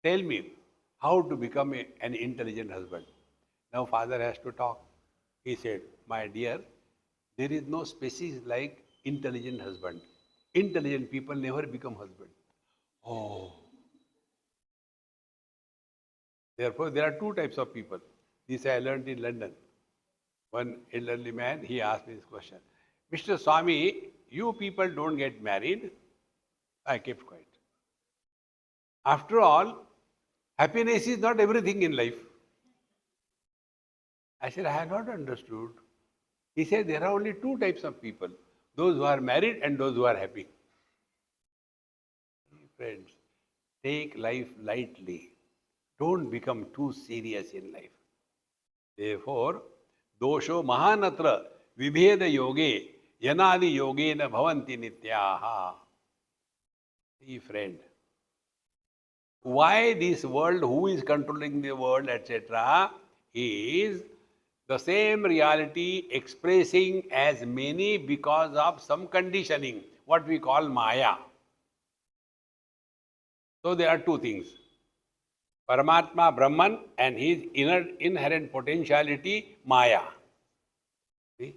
Tell me how to become an intelligent husband. Now father has to talk. He said, my dear, there is no species like intelligent husband. Intelligent people never become husband. Oh. Therefore, there are two types of people. This I learned in London. One elderly man, he asked me this question. Mr. Swami, you people don't get married. I kept quiet. After all, happiness is not everything in life. I said, I have not understood. He said, there are only two types of people. Those who are married and those who are happy. Friends, take life lightly. Don't become too serious in life. Therefore, dosho mahanatra vibheda yoge yanadi yogena bhavanti nityaha. See, friend, why this world, who is controlling the world, etc., is the same reality expressing as many because of some conditioning, what we call Maya. So there are two things. Paramatma, Brahman, and his inherent potentiality, Maya. See?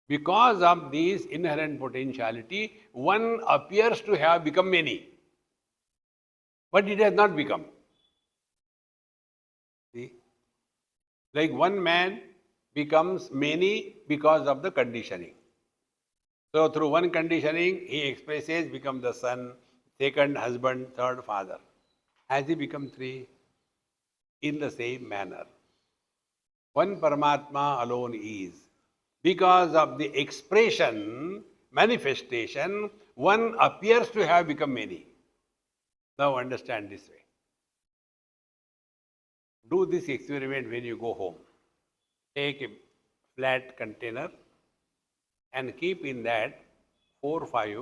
Because of this inherent potentiality, one appears to have become many. But it has not become. See? Like one man becomes many because of the conditioning. So through one conditioning, he expresses, become the son, second husband, third father. Has he become three? In the same manner. One Paramatma alone is. Because of the expression, manifestation, one appears to have become many. Now understand this way. Do this experiment when you go home. Take a flat container and keep in that 4 or 5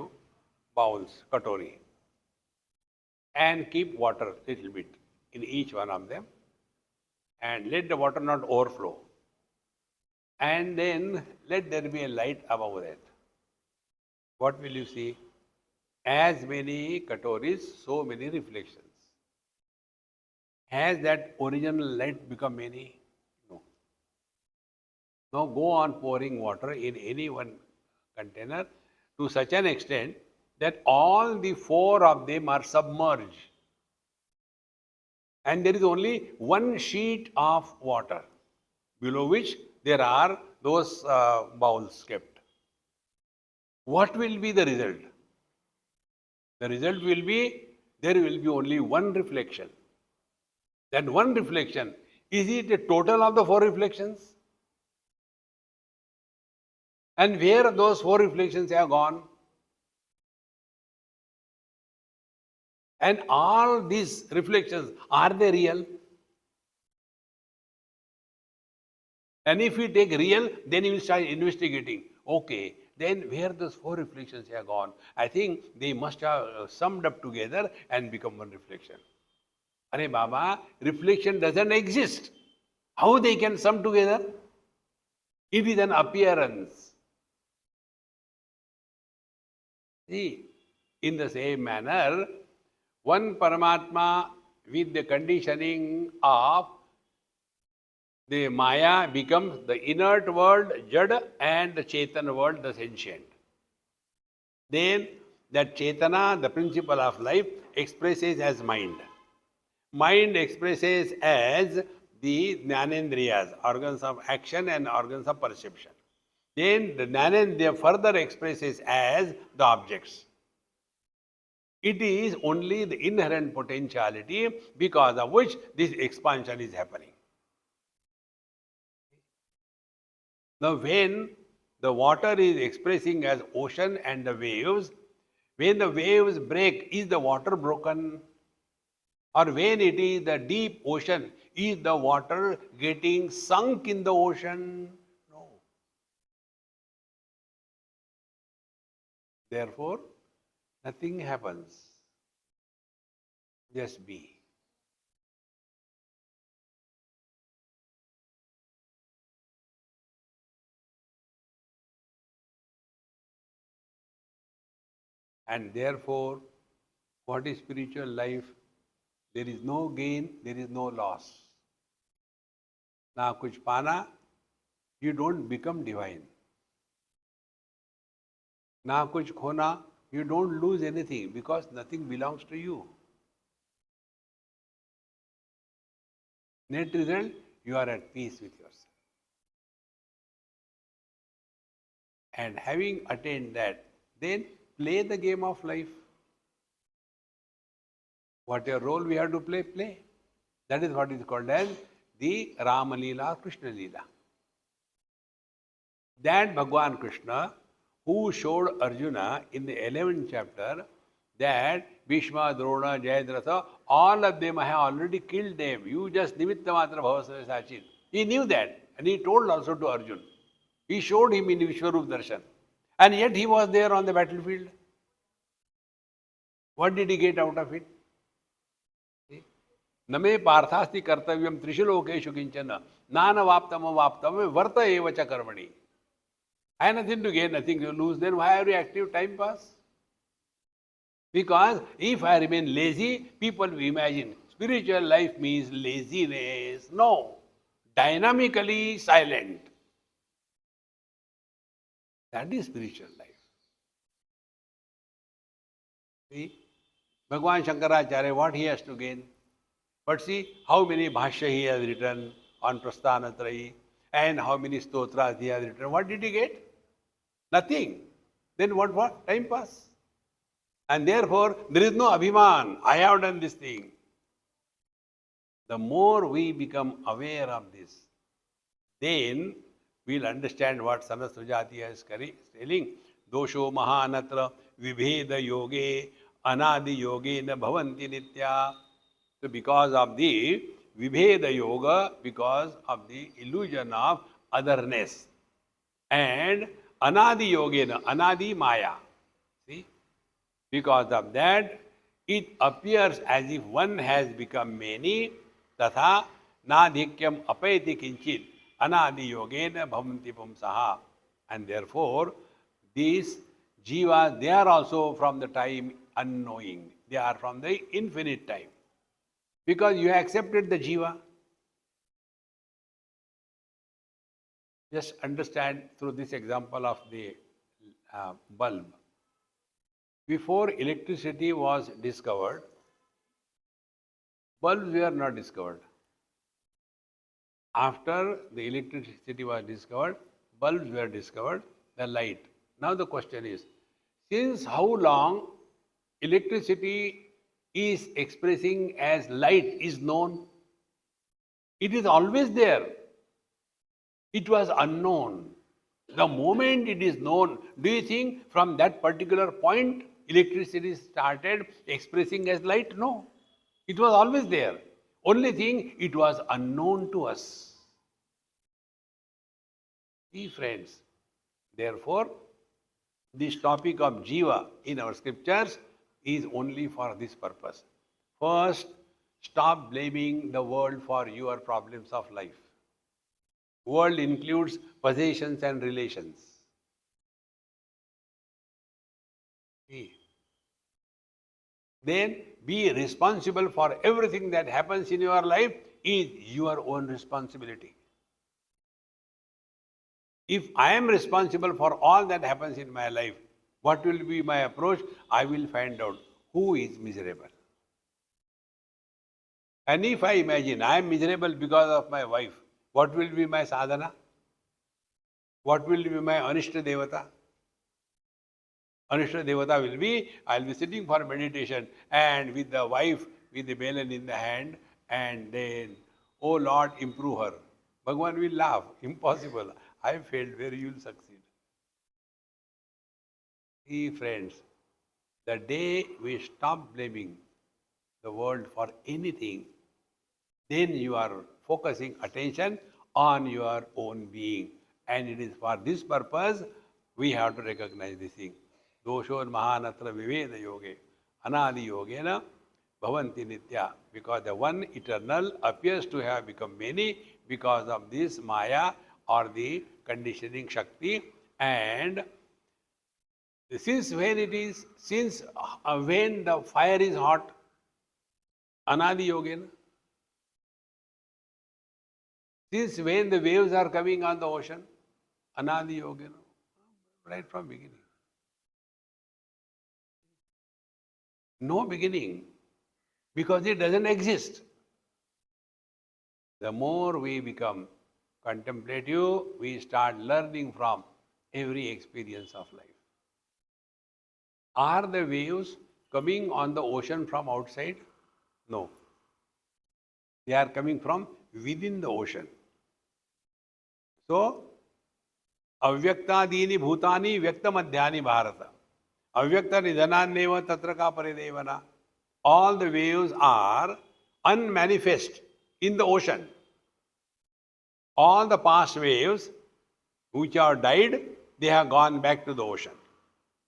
bowls, katori, and keep water little bit in each one of them, and let the water not overflow, and then let there be a light above that. What will you see? As many katoris, so many reflections. Has that original light become many? No. Now go on pouring water in any one container to such an extent that all the 4 of them are submerged. And there is only one sheet of water below which there are those bowls kept. What will be the result? The result will be, there will be only one reflection. That one reflection, is it a total of the 4 reflections? And where those 4 reflections have gone? And all these reflections, are they real? And if we take real, then we will start investigating. Okay, then where those 4 reflections have gone? I think they must have summed up together and become one reflection. Are Baba, reflection doesn't exist. How they can sum together? It is an appearance. See, in the same manner, one Paramatma with the conditioning of the Maya becomes the inert world, Jada, and the Chetana world, the sentient. Then that Chetana, the principle of life, expresses as mind. Mind expresses as the Jnanendriyas, organs of action and organs of perception. Then the Jnanendriya further expresses as the objects. It is only the inherent potentiality because of which this expansion is happening. Now, when the water is expressing as ocean and the waves, when the waves break, is the water broken? Or when it is the deep ocean, is the water getting sunk in the ocean? No. Therefore, nothing happens. Just be. And therefore, what is spiritual life? There is no gain, there is no loss. Na kuch pana, you don't become divine. Na kuch khona, you don't lose anything because nothing belongs to you. Net result, you are at peace with yourself. And having attained that, then play the game of life. Whatever role we have to play, play. That is what is called as the Rama Leela, Krishna Leela. That Bhagwan Krishna, who showed Arjuna in the 11th chapter that Bhishma, Drona, Jayadratha, all of them have already killed them. You just nimitta matra bhavasya sachin. He knew that and he told also to Arjuna. He showed him in Vishwarup Darshan. And yet he was there on the battlefield. What did he get out of it? Name parthasti kartavyam trishulokeshu kinchana nana vaptam avaptam varta eva cha karmani. I have nothing to gain, nothing to lose. Then why are you active? Time pass. Because if I remain lazy, people will imagine spiritual life means laziness. No. Dynamically silent. That is spiritual life. See? Bhagwan Shankaracharya, what he has to gain? But see how many bhashya he has written on Prasthanatrayi and how many stotras he has written. What did he get? Nothing. Then what? Time pass. And therefore, there is no abhiman. I have done this thing. The more we become aware of this, then we'll understand what Sanat Sujatiya is telling. Dosho mahanatra vibheda yoge anadi yoge na bhavanti nitya. So because of the vibheda yoga, because of the illusion of otherness, and anadi yogena, anadi maya. See? Because of that, it appears as if one has become many, tatha nadhikyam apayati kinchit anadi yogena bhavanti pumsaha. And therefore, these jivas, they are also from the time unknowing. They are from the infinite time. Because you accepted the jiva. Just understand through this example of the bulb. Before electricity was discovered, bulbs were not discovered. After the electricity was discovered, bulbs were discovered, the light. Now the question is, since how long electricity is expressing as light is known? It is always there. It was unknown. The moment it is known, do you think from that particular point electricity started expressing as light? No. It was always there. Only thing, it was unknown to us. See, friends, therefore, this topic of jiva in our scriptures is only for this purpose. First, stop blaming the world for your problems of life. World includes possessions and relations. See. Then be responsible for everything that happens in your life is your own responsibility. If I am responsible for all that happens in my life, what will be my approach? I will find out who is miserable. And if I imagine I am miserable because of my wife, what will be my sadhana? What will be my Anishta Devata? Anishta Devata will be, I will be sitting for meditation and with the wife with the melon in the hand, and then, oh Lord, improve her. Bhagavan will laugh. Impossible. I failed where you will succeed. See, friends, the day we stop blaming the world for anything, then you are focusing attention on your own being. And it is for this purpose we have to recognize this thing. Doshon mahanatra viveda yoge, anadi yogena bhavanti nitya. Because the one eternal appears to have become many because of this maya or the conditioning shakti. And since when it is, since when the fire is hot, anadi yogena. Since when the waves are coming on the ocean, anadi yogena. Right from beginning. No beginning, because it doesn't exist. The more we become contemplative, we start learning from every experience of life. Are the waves coming on the ocean from outside? No. They are coming from within the ocean. So, avyakta-dini bhutani vyakta-madhyani bharata. Avyakta nidhananneva tatra ka paridevana. All the waves are unmanifest in the ocean. All the past waves which have died, they have gone back to the ocean.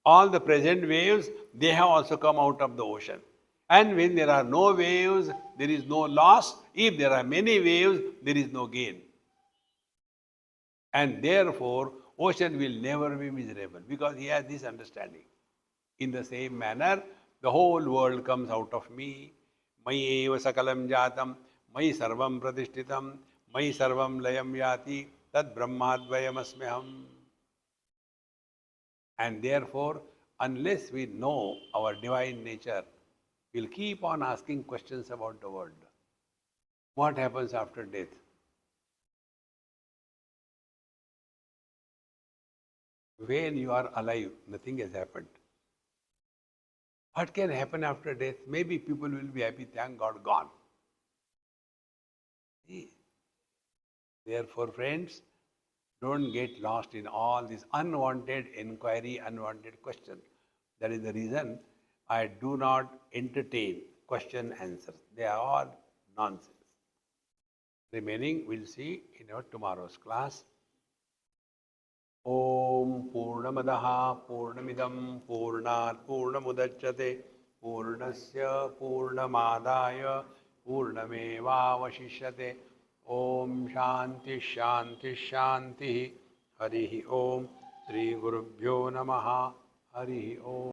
All the present waves, they have also come out of the ocean. And when there are no waves, there is no loss. If there are many waves, there is no gain. And therefore, ocean will never be miserable because he has this understanding. In the same manner, the whole world comes out of me. Mayi eva sakalam jatam, mayi sarvam pratishtitam, mayi sarvam layam yati, tad brahmadvayam asmyaham. And therefore, unless we know our divine nature, we'll keep on asking questions about the world. What happens after death? When you are alive, nothing has happened. What can happen after death? Maybe people will be happy, thank God, gone. See? Therefore, friends, don't get lost in all this unwanted inquiry, unwanted question. That is the reason I do not entertain question answers. They are all nonsense. Remaining we'll see in our tomorrow's class. Om Purnamadaha Purnamidam Purnat Purnamudachyate Purnasya Purnamadaya Purnamevavashishyate. Om Shanti Shanti Shanti. Harihi Om. Sri Gurubhyo Namaha. Harihi Om.